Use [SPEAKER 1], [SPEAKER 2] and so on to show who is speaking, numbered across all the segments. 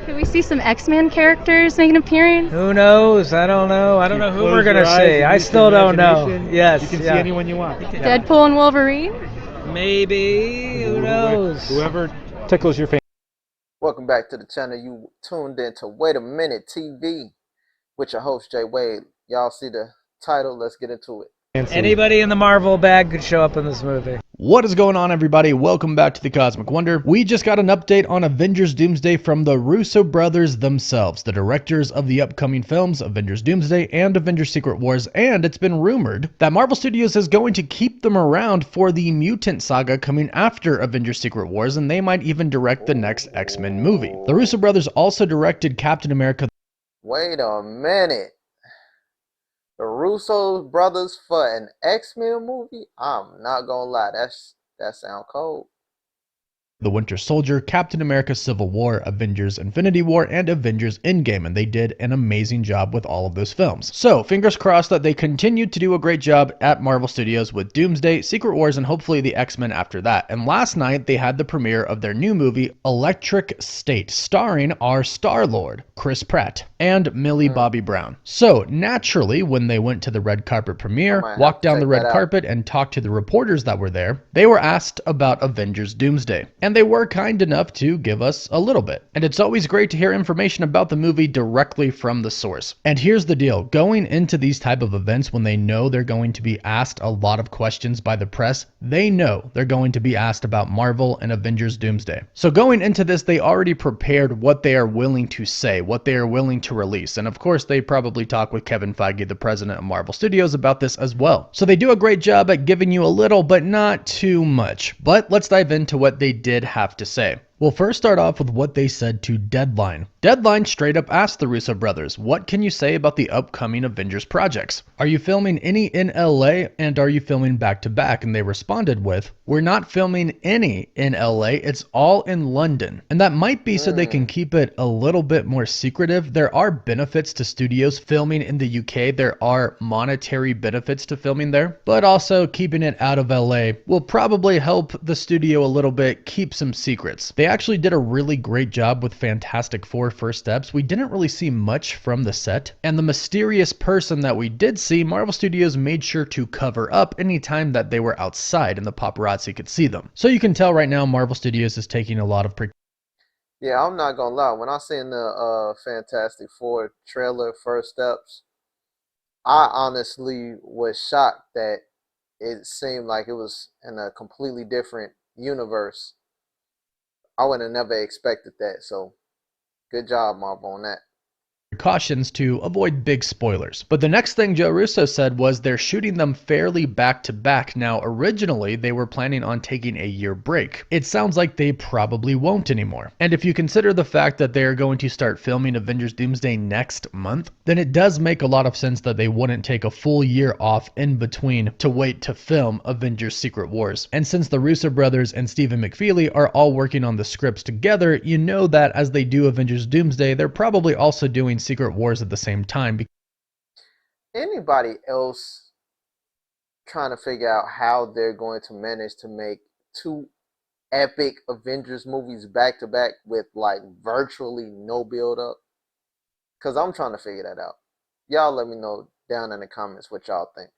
[SPEAKER 1] Could we see some X-Men characters make an appearance?
[SPEAKER 2] Who knows? I don't know. I don't know who we're gonna see. I still don't know. Yes,
[SPEAKER 3] you can see
[SPEAKER 2] yeah.
[SPEAKER 3] anyone you want.
[SPEAKER 1] Deadpool and Wolverine?
[SPEAKER 2] Maybe. Who knows?
[SPEAKER 3] Whoever tickles your fancy.
[SPEAKER 4] Welcome back to the channel. You tuned in to Wait a Minute TV with your host Jay Wade. Y'all see the title? Let's get into it.
[SPEAKER 2] Anybody in the Marvel bag could show up in this movie.
[SPEAKER 5] What is going on, everybody? Welcome back to the Cosmic Wonder. We just got an update on Avengers Doomsday from the Russo brothers themselves, the directors of the upcoming films Avengers Doomsday and Avengers Secret Wars, and it's been rumored that Marvel Studios is going to keep them around for the mutant saga coming after Avengers Secret Wars, and they might even direct the next X-Men movie. The Russo brothers also directed Captain America.
[SPEAKER 4] Wait a minute. The Russo brothers for an X-Men movie? I'm not gonna lie, that sound cold.
[SPEAKER 5] The Winter Soldier, Captain America Civil War, Avengers Infinity War, and Avengers Endgame, and they did an amazing job with all of those films. So, fingers crossed that they continue to do a great job at Marvel Studios with Doomsday, Secret Wars, and hopefully the X-Men after that. And last night, they had the premiere of their new movie, Electric State, starring our Star-Lord, Chris Pratt, and Millie Bobby Brown. So, naturally, when they went to the red carpet premiere, walked down the red carpet, and talked to the reporters that were there, they were asked about Avengers Doomsday. And they were kind enough to give us a little bit. And it's always great to hear information about the movie directly from the source. And here's the deal. Going into these type of events when they know they're going to be asked a lot of questions by the press, they know they're going to be asked about Marvel and Avengers Doomsday. So going into this, they already prepared what they are willing to say, what they are willing to release. And of course, they probably talk with Kevin Feige, the president of Marvel Studios, about this as well. So they do a great job at giving you a little, but not too much. But let's dive into what they did have to say. We'll first start off with what they said to Deadline. Deadline straight up asked the Russo brothers, what can you say about the upcoming Avengers projects? Are you filming any in LA and are you filming back to back? And they responded with, we're not filming any in LA, it's all in London. And that might be so they can keep it a little bit more secretive. There are benefits to studios filming in the UK. There are monetary benefits to filming there, but also keeping it out of LA will probably help the studio a little bit keep some secrets. They actually did a really great job with Fantastic Four First Steps. We didn't really see much from the set, and the mysterious person that we did see, Marvel Studios made sure to cover up anytime that they were outside and the paparazzi could see them. So you can tell right now Marvel Studios is taking a lot of
[SPEAKER 4] Yeah, I'm not gonna lie. When I seen the Fantastic Four trailer, First Steps, I honestly was shocked that it seemed like it was in a completely different universe. I would have never expected that, so good job, Marvel, on that.
[SPEAKER 5] Precautions to avoid big spoilers. But the next thing Joe Russo said was they're shooting them fairly back to back. Now, originally, they were planning on taking a year break. It sounds like they probably won't anymore. And if you consider the fact that they're going to start filming Avengers Doomsday next month, then it does make a lot of sense that they wouldn't take a full year off in between to wait to film Avengers Secret Wars. And since the Russo brothers and Stephen McFeely are all working on the scripts together, you know that as they do Avengers Doomsday, they're probably also doing Secret Wars at the same time.
[SPEAKER 4] Anybody else trying to figure out how they're going to manage to make two epic Avengers movies back to back with like virtually no build up? Because I'm trying to figure that out. Y'all let me know down in the comments what y'all think.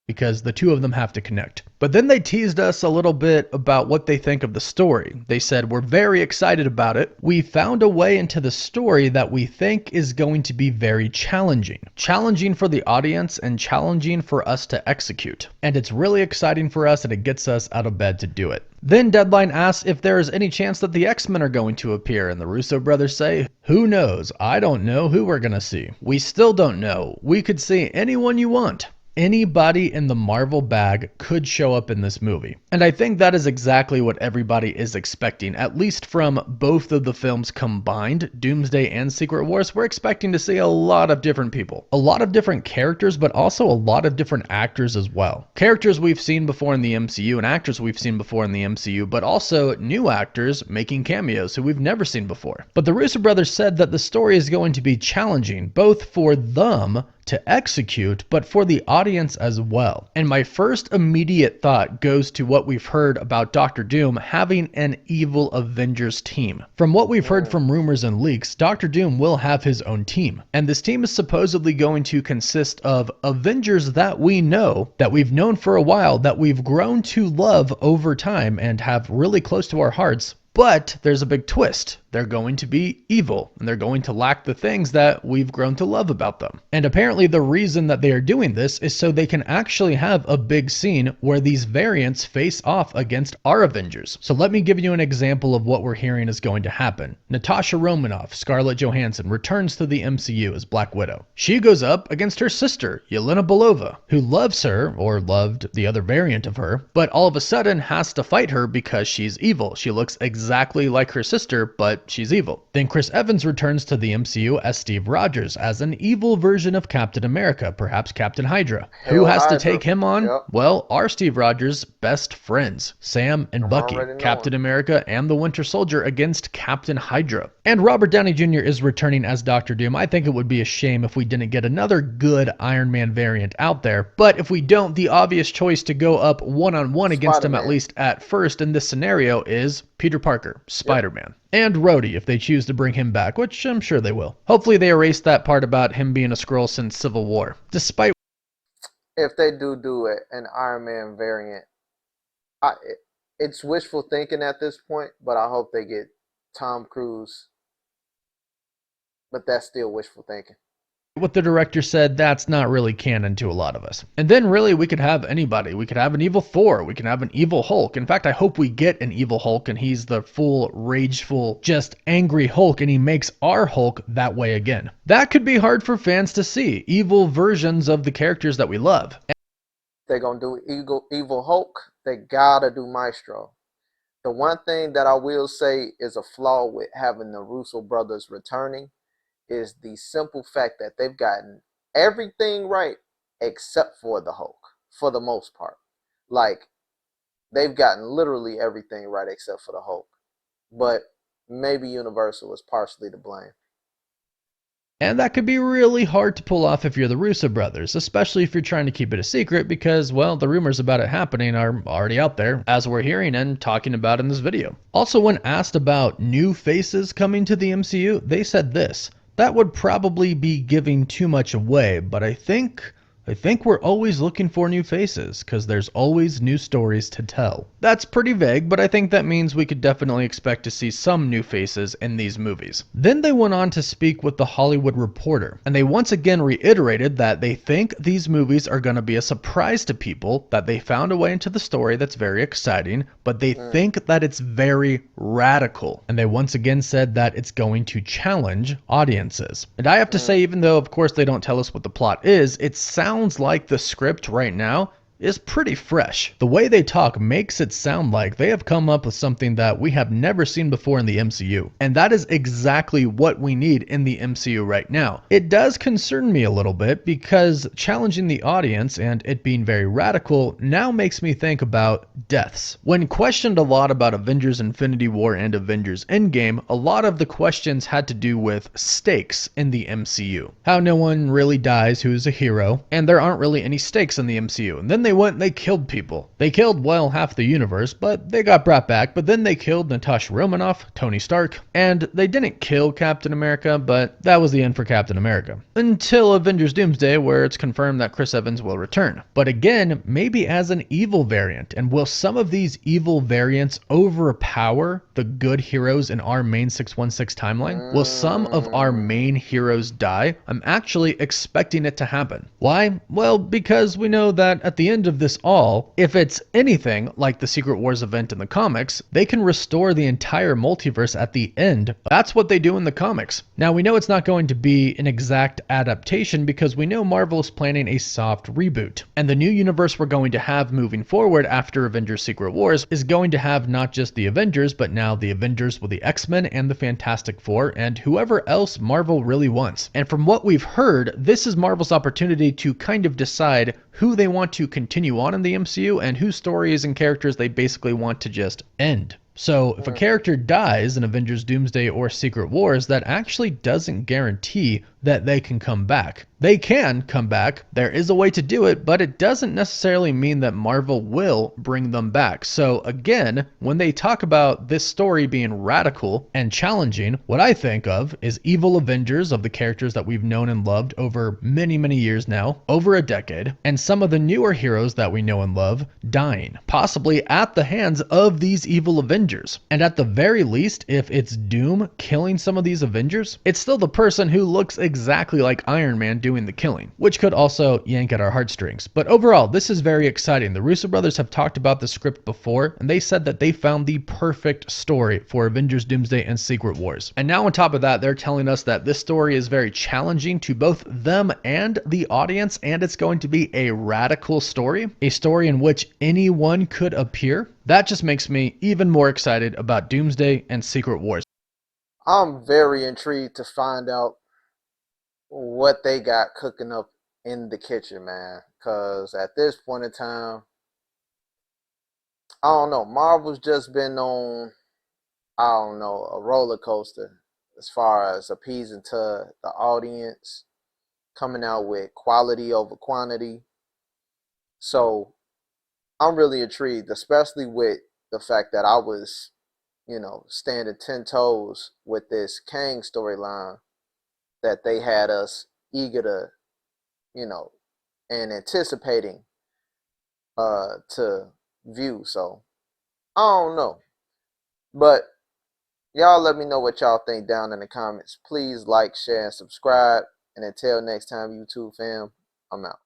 [SPEAKER 5] Because the two of them have to connect. But then they teased us a little bit about what they think of the story. They said, we're very excited about it. We found a way into the story that we think is going to be very challenging. Challenging for the audience and challenging for us to execute. And it's really exciting for us and it gets us out of bed to do it. Then Deadline asks if there is any chance that the X-Men are going to appear, and the Russo brothers say, who knows? I don't know who we're gonna see. We still don't know. We could see anyone you want. Anybody in the Marvel bag could show up in this movie. And I think that is exactly what everybody is expecting, at least from both of the films combined, Doomsday and Secret Wars. We're expecting to see a lot of different people, a lot of different characters, but also a lot of different actors as well. Characters we've seen before in the MCU and actors we've seen before in the MCU, but also new actors making cameos who we've never seen before. But the Russo brothers said that the story is going to be challenging, both for them to execute, but for the audience as well. And my first immediate thought goes to what we've heard about Doctor Doom having an evil Avengers team. From what we've heard from rumors and leaks, Doctor Doom will have his own team. And this team is supposedly going to consist of Avengers that we know, that we've known for a while, that we've grown to love over time and have really close to our hearts. But there's a big twist. They're going to be evil, and they're going to lack the things that we've grown to love about them. And apparently the reason that they are doing this is so they can actually have a big scene where these variants face off against our Avengers. So let me give you an example of what we're hearing is going to happen. Natasha Romanoff, Scarlett Johansson, returns to the MCU as Black Widow. She goes up against her sister, Yelena Belova, who loves her, or loved the other variant of her, but all of a sudden has to fight her because she's evil. She looks exactly like her sister, but she's evil. Then Chris Evans returns to the MCU as Steve Rogers, as an evil version of Captain America, perhaps Captain Hydra. Who has to take him on? Yep. Well, our Steve Rogers' best friends, Sam and Bucky, Captain America and the Winter Soldier against Captain Hydra. And Robert Downey Jr. is returning as Doctor Doom. I think it would be a shame if we didn't get another good Iron Man variant out there, but if we don't, the obvious choice to go up one-on-one against him, at least at first in this scenario, is Peter Parker, Spider-Man. And Rhodey, if they choose to bring him back, which I'm sure they will. Hopefully they erase that part about him being a Skrull since Civil War. Despite
[SPEAKER 4] if they do an Iron Man variant, it's wishful thinking at this point, but I hope they get Tom Cruise. But that's still wishful thinking.
[SPEAKER 5] What the director said, that's not really canon to a lot of us. And then really we could have anybody. We could have an evil Thor. We can have an evil Hulk. In fact, I hope we get an evil Hulk and he's the full, rageful, just angry Hulk, and he makes our Hulk that way again. That could be hard for fans to see. Evil versions of the characters that we love.
[SPEAKER 4] They're going to do evil Hulk. They gotta do Maestro. The one thing that I will say is a flaw with having the Russo brothers returning is the simple fact that they've gotten everything right except for the Hulk, for the most part. Like, they've gotten literally everything right except for the Hulk. But maybe Universal is partially to blame.
[SPEAKER 5] And that could be really hard to pull off if you're the Russo brothers, especially if you're trying to keep it a secret because, well, the rumors about it happening are already out there, as we're hearing and talking about in this video. Also, when asked about new faces coming to the MCU, they said this: that would probably be giving too much away, but I think we're always looking for new faces, because there's always new stories to tell. That's pretty vague, but I think that means we could definitely expect to see some new faces in these movies. Then they went on to speak with The Hollywood Reporter, and they once again reiterated that they think these movies are going to be a surprise to people, that they found a way into the story that's very exciting, but they think that it's very radical. And they once again said that it's going to challenge audiences. And I have to say, even though of course they don't tell us what the plot is, it sounds like the script right now is pretty fresh. The way they talk makes it sound like they have come up with something that we have never seen before in the MCU. And that is exactly what we need in the MCU right now. It does concern me a little bit because challenging the audience and it being very radical now makes me think about deaths. When questioned a lot about Avengers Infinity War and Avengers Endgame, a lot of the questions had to do with stakes in the MCU. How no one really dies who's a hero, and there aren't really any stakes in the MCU. And then they went and they killed people. They killed, well, half the universe, but they got brought back. But then they killed Natasha Romanoff, Tony Stark, and they didn't kill Captain America, but that was the end for Captain America. Until Avengers Doomsday, where it's confirmed that Chris Evans will return. But again, maybe as an evil variant. And will some of these evil variants overpower the good heroes in our main 616 timeline? Will some of our main heroes die? I'm actually expecting it to happen. Why? Well, because we know that at the end of this all, if it's anything like the Secret Wars event in the comics, they can restore the entire multiverse at the end. That's what they do in the comics. Now, we know it's not going to be an exact adaptation because we know Marvel is planning a soft reboot. And the new universe we're going to have moving forward after Avengers Secret Wars is going to have not just the Avengers, but now the Avengers with the X-Men and the Fantastic Four and whoever else Marvel really wants. And from what we've heard, this is Marvel's opportunity to kind of decide who they want to continue on in the MCU and whose stories and characters they basically want to just end. So if a character dies in Avengers Doomsday or Secret Wars, that actually doesn't guarantee that they can come back. They can come back. There is a way to do it, but it doesn't necessarily mean that Marvel will bring them back. So again, when they talk about this story being radical and challenging, what I think of is evil Avengers of the characters that we've known and loved over many, many years now, over a decade, and some of the newer heroes that we know and love dying, possibly at the hands of these evil Avengers. And at the very least, if it's Doom killing some of these Avengers, it's still the person who looks exactly like Iron Man doing the killing, which could also yank at our heartstrings. But overall, this is very exciting. The Russo brothers have talked about the script before, and they said that they found the perfect story for Avengers Doomsday and Secret Wars. And now on top of that, they're telling us that this story is very challenging to both them and the audience, and it's going to be a radical story, a story in which anyone could appear. That just makes me even more excited about Doomsday and Secret Wars.
[SPEAKER 4] I'm very intrigued to find out what they got cooking up in the kitchen, man. Because at this point in time, I don't know. Marvel's just been on, I don't know, a roller coaster as far as appeasing to the audience, coming out with quality over quantity. So I'm really intrigued, especially with the fact that I was, standing 10 toes with this Kang storyline that they had us eager to, and anticipating to view. So I don't know. But y'all let me know what y'all think down in the comments. Please like, share, and subscribe. And until next time, YouTube fam, I'm out.